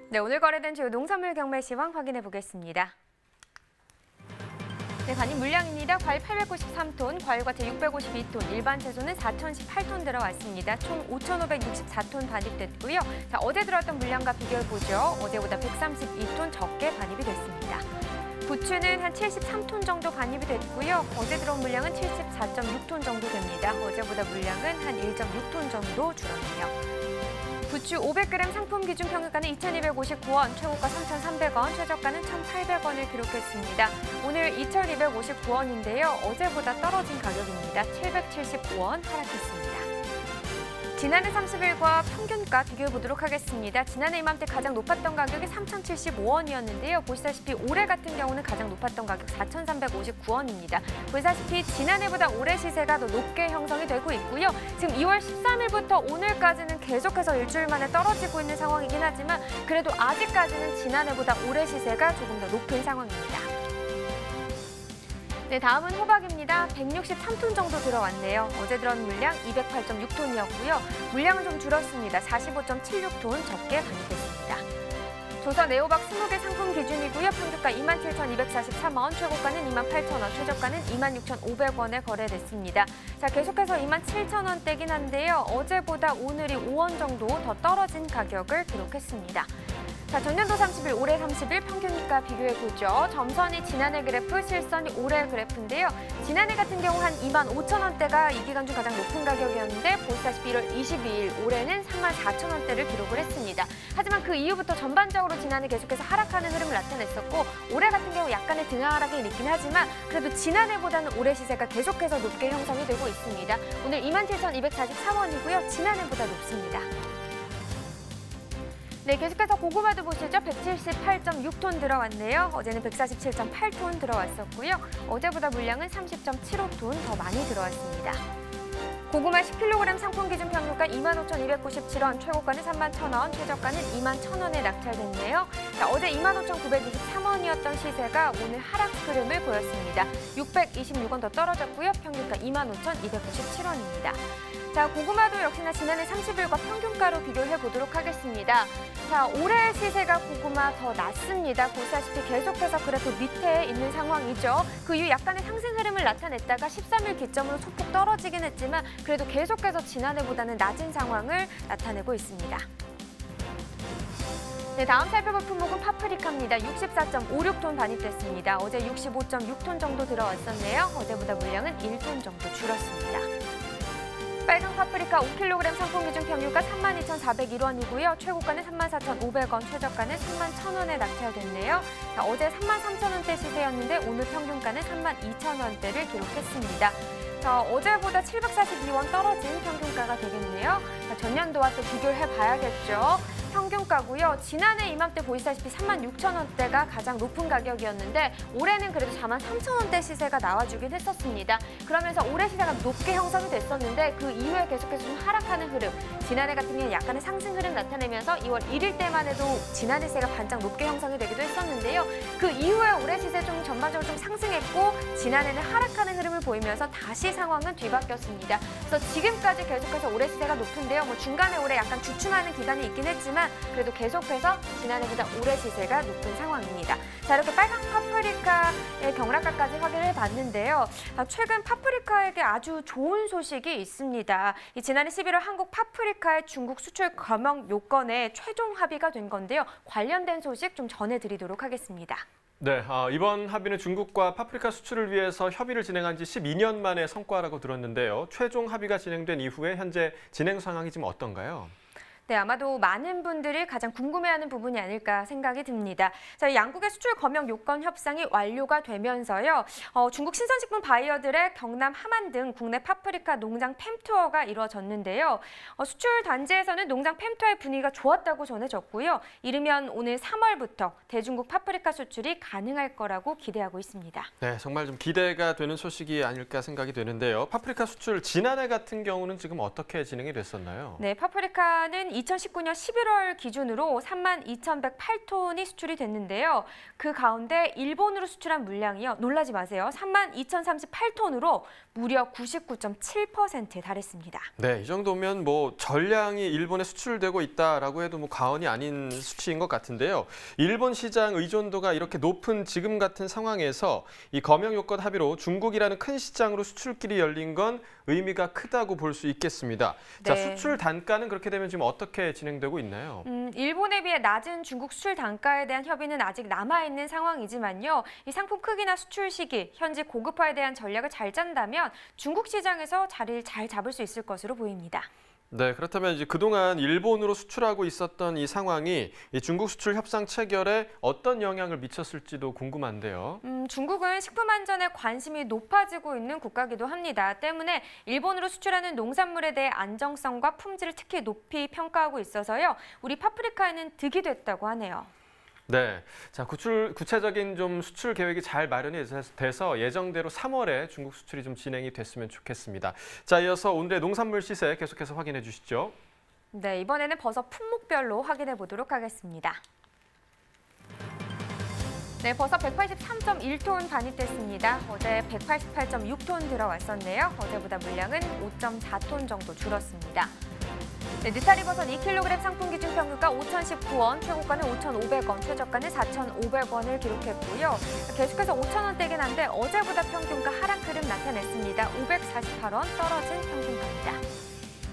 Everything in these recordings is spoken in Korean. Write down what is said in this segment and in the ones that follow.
네, 오늘 거래된 주요 농산물 경매 시황 확인해 보겠습니다. 네, 간이 물량입니다. 과일 893톤, 과일과채 652톤, 일반 채소는 4,018톤 들어왔습니다. 총 5,564톤 반입됐고요. 자, 어제 들어왔던 물량과 비교해보죠. 어제보다 132톤 적게 반입이 됐습니다. 부추는 한 73톤 정도 반입이 됐고요. 어제 들어온 물량은 74.6톤 정도 됩니다. 어제보다 물량은 한 1.6톤 정도 줄었네요. 부추 500g 상품 기준 평균가는 2,259원, 최고가 3,300원, 최저가는 1,800원을 기록했습니다. 오늘 2,259원인데요. 어제보다 떨어진 가격입니다. 775원 하락했습니다. 지난해 30일과 평균가 비교해보도록 하겠습니다. 지난해 이맘때 가장 높았던 가격이 3,075원이었는데요. 보시다시피 올해 같은 경우는 가장 높았던 가격 4,359원입니다. 보시다시피 지난해보다 올해 시세가 더 높게 형성이 되고 있고요. 지금 2월 13일부터 오늘까지는 계속해서 일주일 만에 떨어지고 있는 상황이긴 하지만 그래도 아직까지는 지난해보다 올해 시세가 조금 더 높은 상황입니다. 네, 다음은 호박입니다. 163톤 정도 들어왔네요. 어제 들어온 물량 208.6톤이었고요. 물량은 좀 줄었습니다. 45.76톤 적게 반입됐습니다. 조선 애호박 20개 상품 기준이고요. 평균가 27,243원, 최고가는 28,000원, 최저가는 26,500원에 거래됐습니다. 자, 계속해서 27,000원대긴 한데요. 어제보다 오늘이 5원 정도 더 떨어진 가격을 기록했습니다. 자, 전년도 30일, 올해 30일 평균가 비교해보죠. 점선이 지난해 그래프, 실선이 올해 그래프인데요. 지난해 같은 경우 한 25,000원대가 이 기간 중 가장 높은 가격이었는데 보시다시피 1월 22일, 올해는 34,000원대를 기록을 했습니다. 하지만 그 이후부터 전반적으로 지난해 계속해서 하락하는 흐름을 나타냈었고 올해 같은 경우 약간의 등하락이 있긴 하지만 그래도 지난해보다는 올해 시세가 계속해서 높게 형성이 되고 있습니다. 오늘 27,244원이고요. 지난해보다 높습니다. 네, 계속해서 고구마도 보시죠. 178.6톤 들어왔네요. 어제는 147.8톤 들어왔었고요. 어제보다 물량은 30.75톤 더 많이 들어왔습니다. 고구마 10kg 상품 기준 평균가 25,297원, 최고가는 31,000원, 최저가는 21,000원에 낙찰됐네요. 자, 어제 25,923원이었던 시세가 오늘 하락 흐름을 보였습니다. 626원 더 떨어졌고요. 평균가 25,297원입니다. 자, 고구마도 역시나 지난해 30일과 평균가로 비교해 보도록 하겠습니다. 자, 올해 시세가 고구마 더 낮습니다. 보시다시피 계속해서 그래프 밑에 있는 상황이죠. 그 이후 약간의 상승 흐름을 나타냈다가 13일 기점으로 소폭 떨어지긴 했지만 그래도 계속해서 지난해보다는 낮은 상황을 나타내고 있습니다. 네, 다음 살펴볼 품목은 파프리카입니다. 64.56톤 반입됐습니다. 어제 65.6톤 정도 들어왔었네요. 어제보다 물량은 1톤 정도 줄었습니다. 빨강 파프리카 5kg 상품 기준 평균가 32,401원이고요. 최고가는 34,500원, 최저가는 31,000원에 낙찰됐네요. 자, 어제 33,000원대 시세였는데 오늘 평균가는 32,000원대를 기록했습니다. 자, 어제보다 742원 떨어진 평균가가 되겠네요. 자, 전년도와 또 비교를 해봐야겠죠. 평균가고요. 지난해 이맘때 보시다시피 36,000원대가 가장 높은 가격이었는데 올해는 그래도 43,000원대 시세가 나와주긴 했었습니다. 그러면서 올해 시세가 높게 형성이 됐었는데 그 이후에 계속해서 좀 하락하는 흐름, 지난해 같은 경우는 약간의 상승 흐름 나타내면서 2월 1일 때만 해도 지난해 시세가 반짝 높게 형성이 되기도 했었는데요. 그 이후에 올해 시세 좀 전반적으로 좀 상승했고 지난해는 하락하는 흐름을 보이면서 다시 상황은 뒤바뀌었습니다. 그래서 지금까지 계속해서 올해 시세가 높은데요. 뭐 중간에 올해 약간 주춤하는 기간이 있긴 했지만 그래도 계속해서 지난해보다 올해 시세가 높은 상황입니다. 자, 이렇게 빨강 파프리카의 경락가까지 확인을 해봤는데요. 최근 파프리카에게 아주 좋은 소식이 있습니다. 지난해 11월 한국 파프리카의 중국 수출 검역 요건에 최종 합의가 된 건데요. 관련된 소식 좀 전해드리도록 하겠습니다. 네, 이번 합의는 중국과 파프리카 수출을 위해서 협의를 진행한 지 12년 만의 성과라고 들었는데요. 최종 합의가 진행된 이후에 현재 진행 상황이 지금 어떤가요? 네, 아마도 많은 분들이 가장 궁금해하는 부분이 아닐까 생각이 듭니다. 자, 양국의 수출 검역 요건 협상이 완료가 되면서요. 중국 신선식품 바이어들의 경남 함안 등 국내 파프리카 농장 팸투어가 이루어졌는데요. 수출 단지에서는 농장 팸투어의 분위기가 좋았다고 전해졌고요. 이르면 오늘 3월부터 대중국 파프리카 수출이 가능할 거라고 기대하고 있습니다. 네, 정말 좀 기대가 되는 소식이 아닐까 생각이 되는데요. 파프리카 수출 지난해 같은 경우는 지금 어떻게 진행이 됐었나요? 네, 파프리카는 배추는 2019년 11월 기준으로 32,108톤이 수출이 됐는데요. 그 가운데 일본으로 수출한 물량이요. 놀라지 마세요. 32,038톤으로 무려 99.7%에 달했습니다. 네, 이 정도면 뭐 전량이 일본에 수출되고 있다라고 해도 뭐 과언이 아닌 수치인 것 같은데요. 일본 시장 의존도가 이렇게 높은 지금 같은 상황에서 이 검역 요건 합의로 중국이라는 큰 시장으로 수출길이 열린 건 의미가 크다고 볼 수 있겠습니다. 자, 네. 수출 단가는 그렇게 되면 지금 어떻게 진행되고 있나요? 일본에 비해 낮은 중국 수출 단가에 대한 협의는 아직 남아있는 상황이지만요. 이 상품 크기나 수출 시기, 현지 고급화에 대한 전략을 잘 짠다면 중국 시장에서 자리를 잘 잡을 수 있을 것으로 보입니다. 네, 그렇다면 이제 그동안 일본으로 수출하고 있었던 이 상황이 이 중국 수출 협상 체결에 어떤 영향을 미쳤을지도 궁금한데요. 중국은 식품 안전에 관심이 높아지고 있는 국가이기도 합니다. 때문에 일본으로 수출하는 농산물에 대해 안정성과 품질을 특히 높이 평가하고 있어서요. 우리 파프리카에는 득이 됐다고 하네요. 네, 자 구체적인 좀 수출 계획이 잘 마련이 돼서 예정대로 3월에 중국 수출이 좀 진행이 됐으면 좋겠습니다. 자, 이어서 오늘의 농산물 시세 계속해서 확인해 주시죠. 네, 이번에는 버섯 품목별로 확인해 보도록 하겠습니다. 네, 버섯 183.1톤 반입됐습니다. 어제 188.6톤 들어왔었네요. 어제보다 물량은 5.4톤 정도 줄었습니다. 네, 느타리 버섯 2kg 상품 기준 평균가 5,019원, 최고가는 5,500원, 최저가는 4,500원을 기록했고요. 계속해서 5,000원대긴 한데 어제보다 평균가 하락 흐름 나타냈습니다. 548원 떨어진 평균가입니다.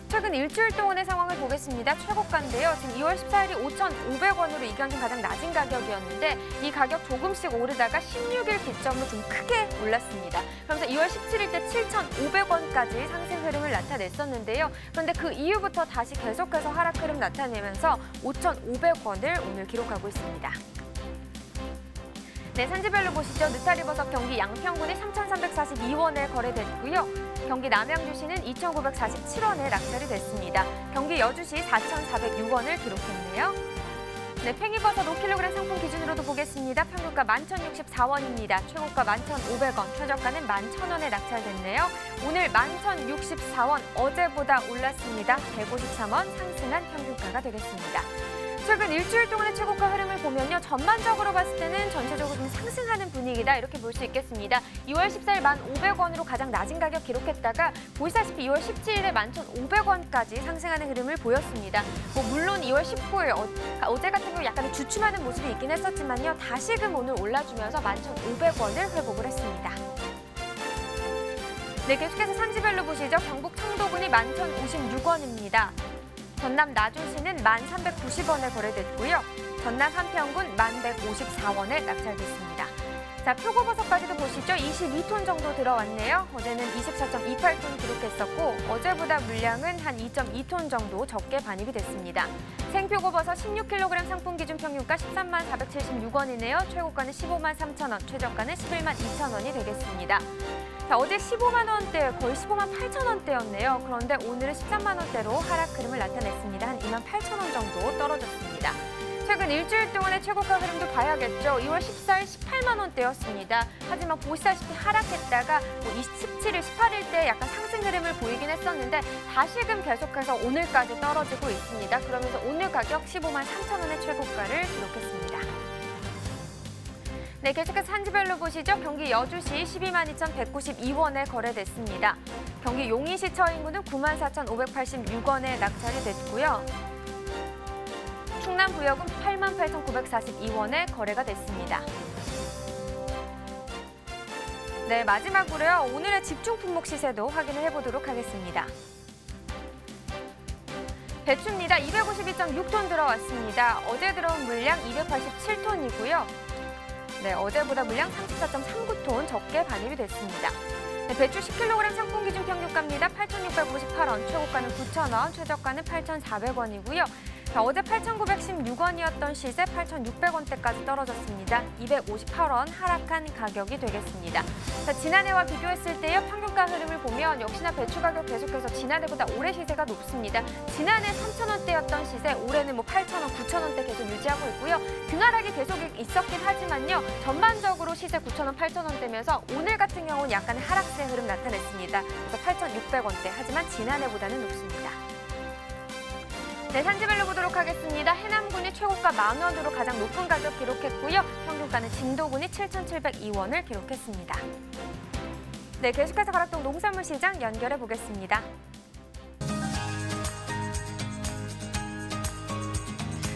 최근 일주일 동안의 상황을 보겠습니다. 최고가인데요. 지금 2월 14일이 5,500원으로 이강중 가장 낮은 가격이었는데 이 가격 조금씩 오르다가 16일 기점으로 좀 크게 올랐습니다. 그러면서 2월 17일 때 7,500원까지 상승 흐름을 나타냈었는데요. 그런데 그 이후부터 다시 계속해서 하락 흐름 나타내면서 5,500원을 오늘 기록하고 있습니다. 네, 산지별로 보시죠. 느타리 버섯 경기 양평군이 3,342원에 거래됐고요. 경기 남양주시는 2,947원에 낙찰이 됐습니다. 경기 여주시 4,406원을 기록했네요. 네, 팽이버섯 5kg 상품 기준으로도 보겠습니다. 평균가 11,064원입니다. 최고가 11,500원, 최저가는 11,000원에 낙찰됐네요. 오늘 11,064원, 어제보다 올랐습니다. 153원 상승한 평균가가 되겠습니다. 최근 일주일 동안의 최고가 흐름을 보면요. 전반적으로 봤을 때는 전체적으로 좀 상승하는 분위기다 이렇게 볼 수 있겠습니다. 2월 14일 1,500원으로 가장 낮은 가격 기록했다가 보시다시피 2월 17일에 11,500원까지 상승하는 흐름을 보였습니다. 물론 2월 19일 어제 같은 경우 약간 주춤하는 모습이 있긴 했었지만요. 다시금 오늘 올라주면서 11,500원을 회복을 했습니다. 네, 계속해서 산지별로 보시죠. 경북 청도군이 11,056원입니다. 전남 나주시는 1,390원에 거래됐고요. 전남 한평군 1,154원에 낙찰됐습니다. 자, 표고버섯까지도 보시죠. 22톤 정도 들어왔네요. 어제는 24.28톤 기록했었고 어제보다 물량은 한 2.2톤 정도 적게 반입이 됐습니다. 생표고버섯 16kg 상품 기준 평균가 134,476원이네요. 최고가는 153,000원, 최저가는 112,200원이 되겠습니다. 자, 어제 15만 원대, 거의 15만 8천 원대였네요. 그런데 오늘은 13만 원대로 하락 흐름을 나타냈습니다. 한 2만 8천 원 정도 떨어졌습니다. 최근 일주일 동안의 최고가 흐름도 봐야겠죠. 2월 14일 18만 원대였습니다. 하지만 보시다시피 하락했다가 17일, 18일 때 약간 상승 흐름을 보이긴 했었는데 다시금 계속해서 오늘까지 떨어지고 있습니다. 그러면서 오늘 가격 15만 3천 원의 최고가를 기록했습니다. 네, 계속해서 산지별로 보시죠. 경기 여주시 122,192원에 거래됐습니다. 경기 용인시 처인구는 94,586원에 낙찰이 됐고요. 충남 부여군 88,942원에 거래가 됐습니다. 네, 마지막으로요. 오늘의 집중 품목 시세도 확인을 해보도록 하겠습니다. 배추입니다. 252.6톤 들어왔습니다. 어제 들어온 물량 287톤이고요. 네, 어제보다 물량 34.39톤 적게 반입이 됐습니다. 네, 배추 10kg 상품 기준 평균가입니다. 8,658원, 최고가는 9,000원, 최저가는 8,400원이고요. 자, 어제 8,916원이었던 시세 8,600원대까지 떨어졌습니다. 258원 하락한 가격이 되겠습니다. 자, 지난해와 비교했을 때요. 평균가 흐름을 보면 역시나 배추 가격 계속해서 지난해보다 올해 시세가 높습니다. 지난해 3,000원대였던 시세 올해는 8,000원, 9,000원대 계속 유지하고 있고요. 등하락이 계속 있었긴 하지만요. 전반적으로 시세 9,000원, 8,000원대면서 오늘 같은 경우는 약간의 하락세 흐름 나타냈습니다. 그래서 8,600원대 하지만 지난해보다는 높습니다. 네, 산지별로 보도록 하겠습니다. 해남군이 최고가 10,000원으로 가장 높은 가격 기록했고요. 평균가는 진도군이 7,702원을 기록했습니다. 네, 계속해서 가락동 농산물 시장 연결해 보겠습니다.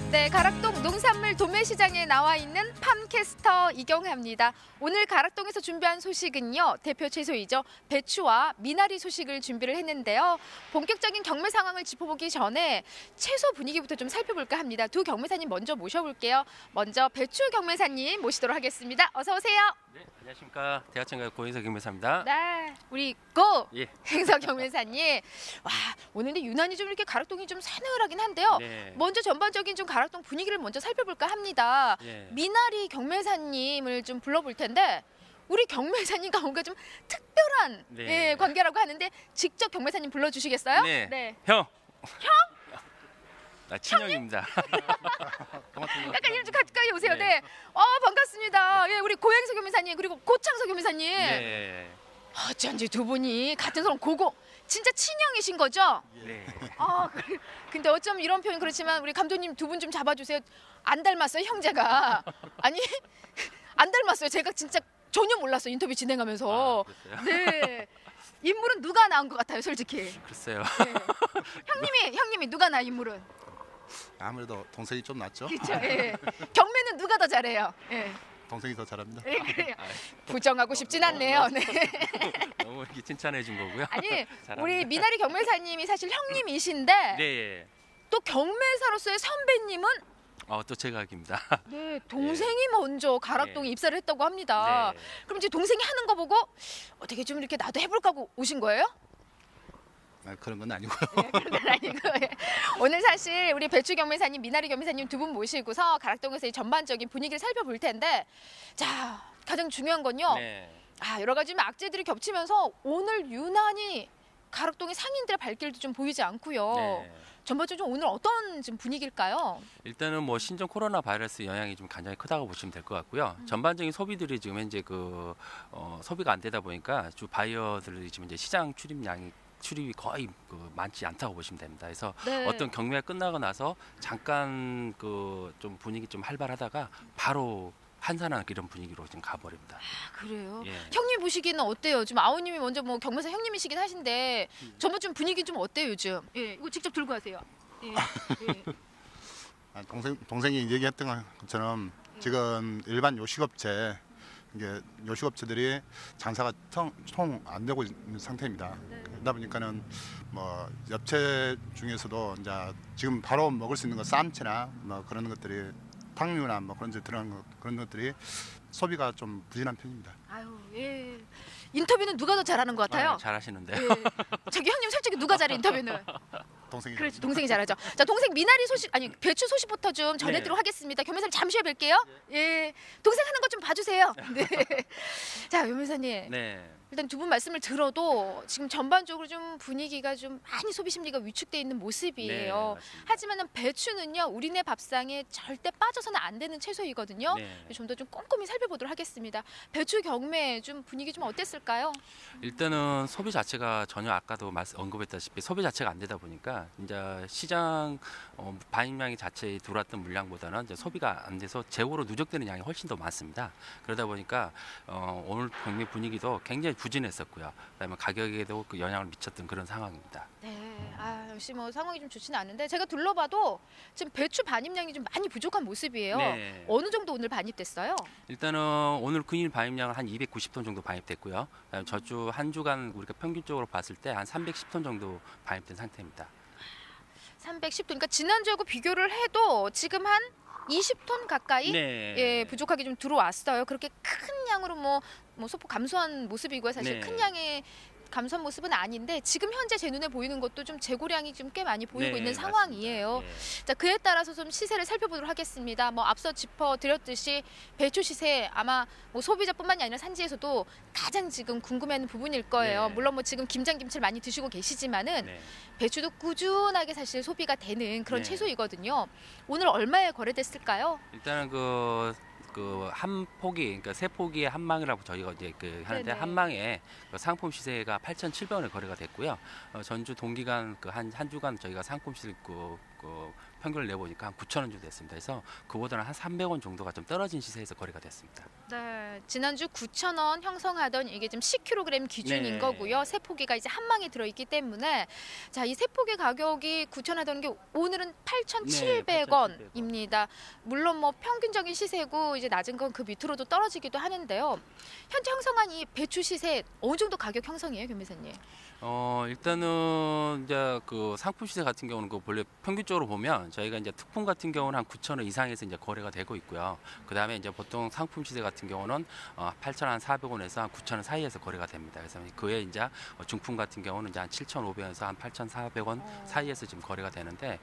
네, 가락동 농산물 도매시장에 나와 있는 팜캐스터 이경혜입니다. 오늘 가락동에서 준비한 소식은요, 대표 채소이죠. 배추와 미나리 소식을 준비를 했는데요. 본격적인 경매 상황을 짚어보기 전에 채소 분위기부터 좀 살펴볼까 합니다. 두 경매사님 먼저 모셔볼게요. 먼저 배추 경매사님 모시도록 하겠습니다. 어서 오세요. 네, 안녕하십니까. 대하천가 고인석 경매사입니다. 네, 우리 고 예. 행석 경매사님. 와, 오늘은 유난히 좀 이렇게 가락동이 좀 서늘하긴 한데요. 네. 먼저 전반적인 좀 가락동 분위기를 먼저 살펴볼까 합니다. 예. 미나리 경매사님을 좀 불러볼 텐데 우리 경매사님과 뭔가 좀 특별한 네. 예, 관계라고 하는데 직접 경매사님 불러주시겠어요? 네. 형. 형? 나 친형입니다. 약간 좀 가까이 오세요. 네. 네. 반갑습니다. 예, 우리 고행석 경매사님 그리고 고창석 경매사님. 네. 어쩐지 두 분이 같은 사람 고고 진짜 친형이신 거죠? 네. 근데 어쩜 이런 표현 그렇지만 우리 감독님 두 분 좀 잡아주세요. 안 닮았어요 형제가. 아니 안 닮았어요. 제가 진짜 전혀 몰랐어요 인터뷰 진행하면서. 그랬어요? 네. 인물은 누가 나은 것 같아요 솔직히. 글쎄요. 네. 형님이 누가 나 인물은? 아무래도 동생이 좀 낫죠. 그렇죠. 예. 경매는 누가 더 잘해요? 예. 동생이 더 잘합니다. 예, 그래요. 부정하고 싶진 않네요. 네. 너무 이렇게 칭찬해 준 거고요. 아니 잘합니다. 우리 미나리 경매사님이 사실 형님이신데 네. 또 경매사로서의 선배님은 또 제각입니다. 네, 동생이 먼저 가락동에 네. 입사를 했다고 합니다. 네. 그럼 이제 동생이 하는 거 보고 어떻게 좀 이렇게 나도 해볼까 하고 오신 거예요? 그런 건 아니고요. 네, 그런 건 아니고. 예. 오늘 사실 우리 배추 경매사님, 미나리 경매사님 두 분 모시고서 가락동에서 이 전반적인 분위기를 살펴볼 텐데 자, 가장 중요한 건요. 네. 여러 가지 악재들이 겹치면서 오늘 유난히 가락동의 상인들의 발길도 좀 보이지 않고요. 네. 전반적으로 오늘 어떤 지금 분위기일까요? 일단은 뭐 신종 코로나 바이러스 영향이 좀 굉장히 크다고 보시면 될 것 같고요. 전반적인 소비들이 지금 현재 소비가 안 되다 보니까 주 바이어들이 지금 이제 시장 출입이 거의 많지 않다고 보시면 됩니다. 그래서 네. 어떤 경매가 끝나고 나서 잠깐 좀 분위기 좀 활발하다가 바로 한산한 이런 분위기로 지금 가버립니다. 그래요? 예. 형님 보시기는 어때요? 지금 아우님이 먼저 뭐 경매사 형님이시긴 하신데 전부 좀 분위기 좀 어때요 요즘? 예, 이거 직접 들고 하세요. 예, 예. 동생이 얘기했던 것처럼 지금 일반 요식업체 이게 요식업체들이 장사가 통 안 되고 있는 상태입니다. 그러다 보니까는 뭐 업체 중에서도 이제 지금 바로 먹을 수 있는 거 쌈채나 뭐 그런 것들이 탕류나 뭐 그런 데 들어간 그런 것들이 소비가 좀 부진한 편입니다. 아유, 예. 인터뷰는 누가 더 잘하는 것 같아요? 잘하시는데요. 예. 저기 형님 솔직히 누가 잘해 인터뷰는? 동생이 그렇지, 동생이 잘하죠. 자, 동생 미나리 소식 아니 배추 소식부터 좀 전해드리도록 하겠습니다. 경매사님 잠시 후에 뵐게요. 예, 동생 하는 것 좀 봐주세요. 네. 자, 경매사님. 네. 일단 두 분 말씀을 들어도 지금 전반적으로 좀 분위기가 좀 많이 소비 심리가 위축돼 있는 모습이에요. 네, 맞습니다. 하지만은 배추는요 우리네 밥상에 절대 빠져서는 안 되는 채소이거든요. 네. 좀 더 좀 꼼꼼히 살펴보도록 하겠습니다. 배추 경매 좀 분위기 좀 어땠을까요? 일단은 소비 자체가 전혀 아까도 언급했다시피 소비 자체가 안 되다 보니까 이제 시장 반입량이 자체에 들어왔던 물량보다는 이제 소비가 안 돼서 재고로 누적되는 양이 훨씬 더 많습니다. 그러다 보니까 오늘 경매 분위기도 굉장히 부진했었고요. 그다음에 가격에도 그 영향을 미쳤던 그런 상황입니다. 네, 역시 뭐 상황이 좀 좋지는 않은데 제가 둘러봐도 지금 배추 반입량이 좀 많이 부족한 모습이에요. 네. 어느 정도 오늘 반입됐어요? 일단은 오늘 근일 반입량은 한 290톤 정도 반입됐고요. 그다음에 저주 한 주간 우리가 평균적으로 봤을 때 한 310톤 정도 반입된 상태입니다. 310톤. 그러니까 지난주하고 비교를 해도 지금 한 20톤 가까이 네. 예, 부족하게 좀 들어왔어요. 그렇게 큰 양으로 뭐 소폭 감소한 모습이고요. 사실 네. 큰 양의 감소한 모습은 아닌데 지금 현재 제 눈에 보이는 것도 좀 재고량이 좀 꽤 많이 보이고 네, 있는 맞습니다. 상황이에요. 예. 자, 그에 따라서 좀 시세를 살펴보도록 하겠습니다. 뭐 앞서 짚어드렸듯이 배추 시세 아마 뭐 소비자뿐만이 아니라 산지에서도 가장 지금 궁금해하는 부분일 거예요. 네. 물론 뭐 지금 김장김치를 많이 드시고 계시지만은 네. 배추도 꾸준하게 사실 소비가 되는 그런 네. 채소이거든요. 오늘 얼마에 거래됐을까요? 일단은 그 그 한 포기, 그러니까 세 포기의 한 망이라고 저희가 이제 그 하는데 네네. 한 망에 그 상품 시세가 8,700원에 거래가 됐고요. 전주 동기간 그 한 주간 저희가 상품 시세 그 평균을 내보니까 한 9,000원 정도 됐습니다. 그래서 그보다는 한 300원 정도가 좀 떨어진 시세에서 거래가 됐습니다. 네, 지난주 9,000원 형성하던 이게 지금 10kg 기준인 네. 거고요. 세 포기가 이제 한 망에 들어있기 때문에 자, 이 세 포기 가격이 9,000원 하던 게 오늘은 8,700원입니다. 물론 뭐 평균적인 시세고 이제 낮은 건 그 밑으로도 떨어지기도 하는데요. 현재 형성한 이 배추 시세 어느 정도 가격 형성이에요, 김 매사님? 일단은 이제 그 상품 시세 같은 경우는 그 본래 평균적으로 보면 저희가 이제 특품 같은 경우는 한 9,000원 이상에서 이제 거래가 되고 있고요. 그다음에 이제 보통 상품 시세 같은 경우는 8,400원에서 한 9,000원 사이에서 거래가 됩니다. 그래서 그에 이제 중품 같은 경우는 이제 한 7,500원에서 한 8,400원 사이에서 지금 거래가 되는데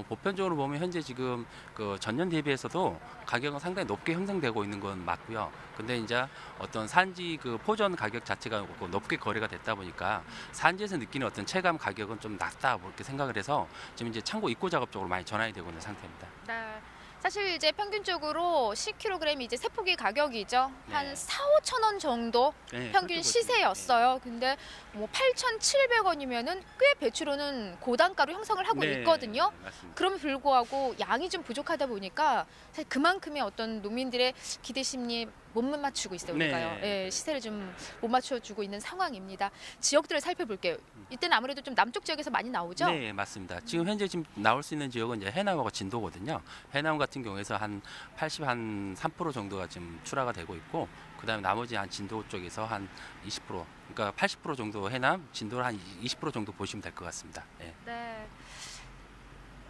보편적으로 보면 현재 지금 그 전년 대비해서도 가격은 상당히 높게 형성되고 있는 건 맞고요. 근데 이제 어떤 산지 그 포전 가격 자체가 높게 거래가 됐다 보니까 산지에서 느끼는 어떤 체감 가격은 좀 낮다 뭐 이렇게 생각을 해서 지금 이제 창고 입고 작업 쪽으로 많이 전환이 되고 있는 상태입니다. 네. 사실 이제 평균적으로 10kg 이제 세 포기 가격이죠. 네. 한 4, 5천 원 정도 네, 평균 그렇게 시세였어요. 근데 뭐 8,700원이면은 꽤 배추로는 고단가로 형성을 하고 네, 있거든요. 맞습니다. 그럼에도 불구하고 양이 좀 부족하다 보니까 사실 그만큼의 어떤 농민들의 기대 심리에 못 맞추고 있어요. 우리가요. 네. 예, 시세를 좀 못 맞춰주고 있는 상황입니다. 지역들을 살펴볼게요. 이때는 아무래도 좀 남쪽 지역에서 많이 나오죠? 네, 맞습니다. 지금 현재 지금 나올 수 있는 지역은 이제 해남하고 진도거든요. 해남 같은 경우에서 한 3% 정도가 지금 출하가 되고 있고, 그다음에 나머지 한 진도 쪽에서 한 20%, 그러니까 80% 정도 해남, 진도를 한 20% 정도 보시면 될 것 같습니다. 네. 네.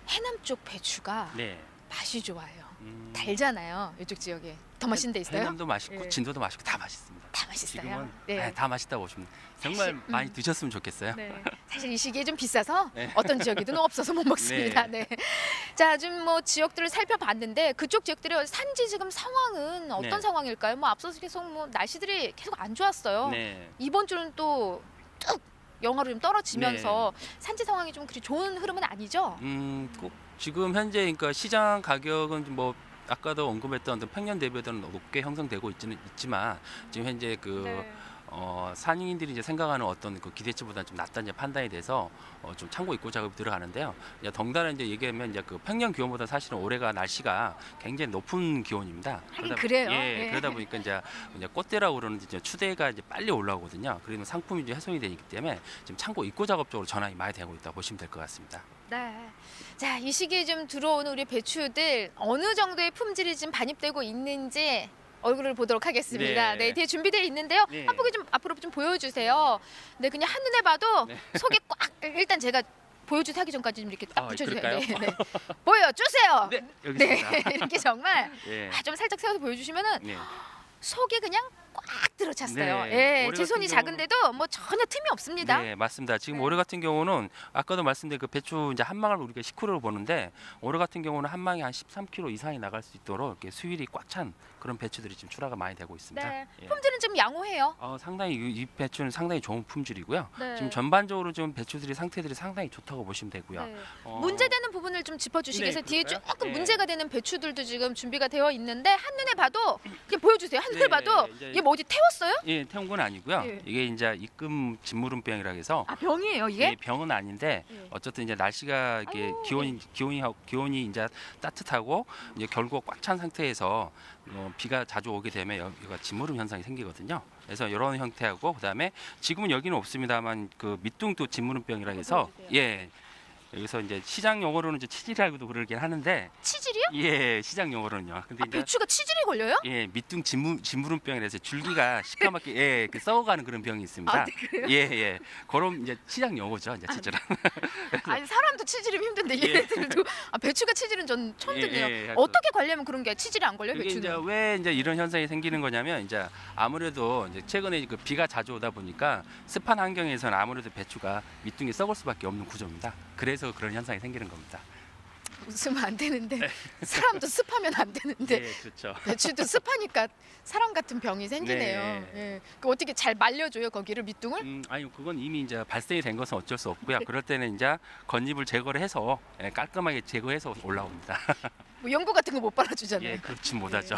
해남 쪽 배추가 네. 맛이 좋아요. 달잖아요. 이쪽 지역에. 더 맛있는 데 있어요? 해남도 맛있고 예. 진도도 맛있고 다 맛있습니다. 다 맛있어요. 지금은 네. 다 맛있다고 보시면 정말 사실, 많이 드셨으면 좋겠어요. 네. 사실 이 시기에 좀 비싸서 네. 어떤 지역에도 없어서 못 먹습니다. 네. 자, 좀 뭐 지역들을 살펴봤는데 그쪽 지역들의 산지 지금 상황은 어떤 네. 상황일까요? 뭐 앞서서 계속 뭐 날씨들이 계속 안 좋았어요. 네. 이번 주는 또 뚝 영하로 좀 떨어지면서 네. 산지 상황이 좀 그리 좋은 흐름은 아니죠? 꼭 지금 현재 그러니까 시장 가격은 뭐 아까도 언급했던 어떤 평년 대비보다는 높게 형성되고 있지만 지금 현재 그 네. 산인들이 이제 생각하는 어떤 그 기대치보다 좀 낮다는 이제 판단이 돼서 좀 창고 입고 작업이 들어가는데요. 이제 덩달아 이제 얘기하면 이제 그 평년 기온보다 사실은 올해가 날씨가 굉장히 높은 기온입니다. 하긴 그래요. 예, 예. 그러다 보니까 이제 꽃대라고 그러는 이제 추대가 이제 빨리 올라오거든요. 그러면 상품이 이제 훼손이 되기 때문에 지금 창고 입고 작업 쪽으로 전환이 많이 되고 있다 보시면 될 것 같습니다. 네. 자, 이 시기에 좀 들어오는 우리 배추들 어느 정도의 품질이 지금 반입되고 있는지 얼굴을 보도록 하겠습니다. 네. 네, 뒤에 준비되어 있는데요. 네. 한 포기 좀 앞으로 좀 보여주세요. 네, 그냥 한눈에 봐도 네. 속이 꽉 일단 제가 보여주세요 하기 전까지 좀 이렇게 딱 붙여주세요. 그럴까요? 네, 네. 보여주세요. 네, 여기 네, 있습니다. 이렇게 정말 예. 좀 살짝 세워서 보여주시면은 네. 속이 그냥 꽉 들어찼어요. 네, 예, 올해 제 손이 같은 작은데도 뭐 전혀 틈이 없습니다. 네, 맞습니다. 지금 네. 올해 같은 경우는 아까도 말씀드린 그 배추 이제 한 망을 우리가 10kg로 보는데 올해 같은 경우는 한 망에 한 13kg 이상이 나갈 수 있도록 이렇게 수율이 꽉 찬 그런 배추들이 지금 출하가 많이 되고 있습니다. 네, 예. 품질은 좀 양호해요. 상당히 이 배추는 상당히 좋은 품질이고요. 네. 지금 전반적으로 좀 배추들이 상태들이 상당히 좋다고 보시면 되고요. 네. 어, 문제되는 부분을 좀 짚어주시겠어요? 네, 뒤에 그럴까요? 조금 네. 문제가 되는 배추들도 지금 준비가 되어 있는데 한눈에 봐도 그냥 보여주세요. 한눈에 네, 봐도 이제- 이게 뭐 어디 태웠어요? 예, 태운 건 아니고요. 예. 이게 이제 입금 진무름병이라고 해서 아, 병이에요 이게? 예, 병은 아닌데 예. 어쨌든 이제 날씨가 이렇게 아유, 기온이 이제 따뜻하고 이제 결국 꽉 찬 상태에서 비가 자주 오게 되면 여기가 진무름 현상이 생기거든요. 그래서 이런 형태하고 그다음에 지금은 여기는 없습니다만 그 밑둥도 진무름병이라고 해서 보여주세요. 예. 여기서 이제 시장 용어로는 이제 치질이라고도 그러긴 하는데 치질이요? 예, 시장 용어로는요. 근데 아, 이제 배추가 치질이 걸려요? 예, 밑둥 진무름병이라서 해서 줄기가 시커멓게 예, 이렇게 썩어가는 그런 병이 있습니다. 아, 네, 그래요? 예, 예. 그럼 이제 시장 용어죠, 이제 진짜로. 아니 사람도 치질이면 힘든데 얘네들도 배추가 치질은 전 처음 예, 듣네요. 예, 예. 어떻게 관리하면 그런 게 치질이 안 걸려요 이게 이제 배추는? 왜 이제 이런 현상이 생기는 거냐면 이제 아무래도 이제 최근에 그 비가 자주 오다 보니까 습한 환경에서는 아무래도 배추가 밑둥이 썩을 수밖에 없는 구조입니다. 그래서 그런 현상이 생기는 겁니다. 웃으면 안 되는데 사람도 습하면 안 되는데 네, 그렇죠. 배추도 습하니까 사람 같은 병이 생기네요. 네. 예. 그 어떻게 잘 말려줘요 거기를 밑둥을? 아니 그건 이미 이제 발생이 된 것은 어쩔 수 없고요. 그럴 때는 이제 겉잎을 제거를 해서 깔끔하게 제거해서 올라옵니다. 뭐 연고 같은 거 못 빨아주잖아요. 예, 그렇진 못하죠.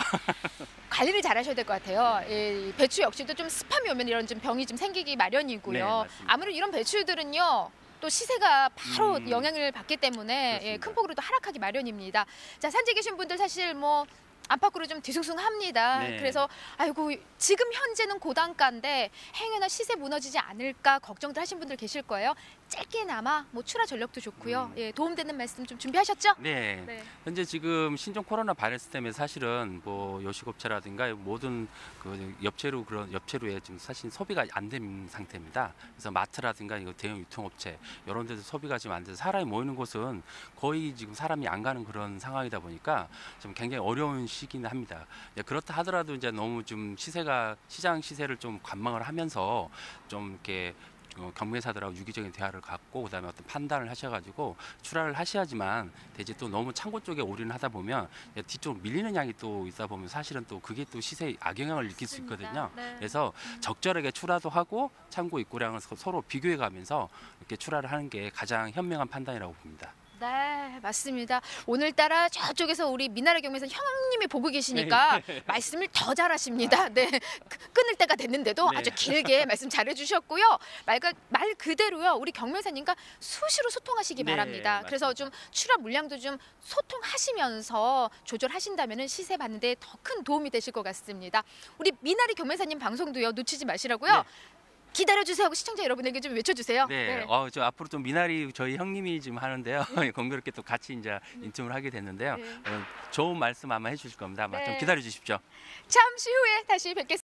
관리를 잘 하셔야 될 것 같아요. 이 배추 역시도 좀 습함이 오면 이런 좀 병이 좀 생기기 마련이고요. 네, 맞습니다. 아무래도 이런 배추들은요. 또 시세가 바로 음. 영향을 받기 때문에 그렇습니다. 큰 폭으로 또 하락하기 마련입니다. 자, 산지에 계신 분들 사실 뭐 안팎으로 좀 뒤숭숭합니다. 네. 그래서 아이고 지금 현재는 고단가인데 행여나 시세 무너지지 않을까 걱정들 하신 분들 계실 거예요. 짧게나마 뭐 출하 전력도 좋고요. 예, 도움되는 말씀 좀 준비하셨죠? 네. 네. 현재 지금 신종 코로나 바이러스 때문에 사실은 뭐 요식업체라든가 모든 그 엽채류에 지금 사실 소비가 안 된 상태입니다. 그래서 마트라든가 이거 대형 유통업체 이런 데도 소비가 지금 안 돼서 사람이 모이는 곳은 거의 지금 사람이 안 가는 그런 상황이다 보니까 좀 굉장히 어려운 시기는 합니다. 그렇다 하더라도 이제 너무 좀 시장 시세를 좀 관망을 하면서 좀 이렇게 경매사들하고 유기적인 대화를 갖고 그다음에 어떤 판단을 하셔가지고 출하를 하셔야지만 대체 또 너무 창고 쪽에 올인을 하다 보면 뒤쪽 밀리는 양이 또 있다 보면 사실은 또 그게 또 시세에 악영향을 느낄 수 있거든요. 네. 그래서 적절하게 출하도 하고 창고 입고량을 서로 비교해가면서 이렇게 출하를 하는 게 가장 현명한 판단이라고 봅니다. 네, 맞습니다. 오늘따라 저쪽에서 우리 미나리 경매사 형님이 보고 계시니까 말씀을 더 잘하십니다. 네, 끊을 때가 됐는데도 네. 아주 길게 말씀 잘해주셨고요. 말 그대로요. 우리 경매사님과 수시로 소통하시기 네, 바랍니다. 그래서 좀 출하 물량도 좀 소통하시면서 조절하신다면 시세 받는데 더 큰 도움이 되실 것 같습니다. 우리 미나리 경매사님 방송도요 놓치지 마시라고요. 네. 기다려주세요 하고 시청자 여러분에게 좀 외쳐주세요. 네, 저 앞으로 좀 미나리 저희 형님이 지금 하는데요. 공교롭게 또 같이 이제 인증을 하게 됐는데요. 네. 좋은 말씀 아마 해주실 겁니다. 아마 네. 좀 기다려 주십시오. 잠시 후에 다시 뵙겠습니다.